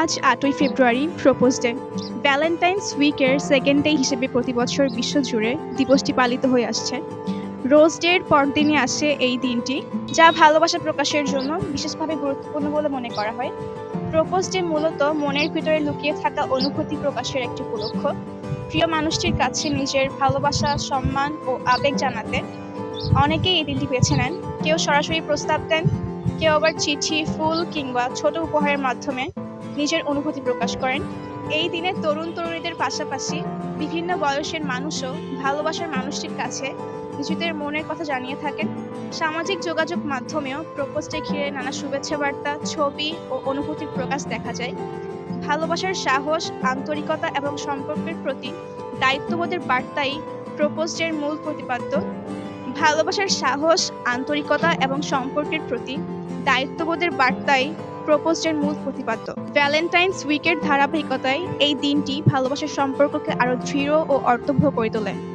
আজ ৮ই February propose day. Valentine's উইকের সেকেন্ড ডে হিসেবে প্রতিবছর বিশ্বজুড়ে দিবসটি পালিত হয়ে আসছে। রোজ ডের পরদিনই আসে এই দিনটি, যা ভালোবাসা প্রকাশের জন্য বিশেষভাবে গুরুত্বপূর্ণ বলে মনে করা হয়। প্রপোজ ডে মূলত মনের ভিতরে লুকিয়ে থাকা অনুভূতি প্রকাশের একটি উপলক্ষ। প্রিয় মানুষটির কাছে নিজের ভালোবাসা, সম্মান ও আবেগ জানাতে অনেকেই এই দিনটি বেছে নেন। কেউ সরাসরি প্রস্তাব দেন, কেউ আবার চিঠি, ফুল কিংবা ছোট উপহারের মাধ্যমে নিজের অনুভূতি প্রকাশ করেন। এই দিনে তরুণ-তরুণীদের পাশাপাশি বিভিন্ন বয়সের মানুষও ভালোবাসার মানুষটির কাছে নিজেদের মনের কথা জানিয়ে থাকেন। সামাজিক যোগাযোগ মাধ্যমেও প্রপোজ ডে ঘিরে নানা শুভেচ্ছা বার্তা, ছবি ও অনুভূতির প্রকাশ দেখা যায়। ভালোবাসার সাহস, আন্তরিকতা এবং সম্পর্কের প্রতি দায়িত্ববোধের বার্তাই প্রপোজ ডের মূল প্রতিপাদ্য। ভালোবাসার সাহস, আন্তরিকতা এবং সম্পর্কের প্রতি দায়িত্ববোধের বার্তাই প্রপোজ ডের মূল প্রতিপাদ্য। ভ্যালেন্টাইন্স উইকের ধারাবাহিকতায় এই দিনটি ভালোবাসার সম্পর্ককে আরও দৃঢ় ও অর্থবহ করে তোলে।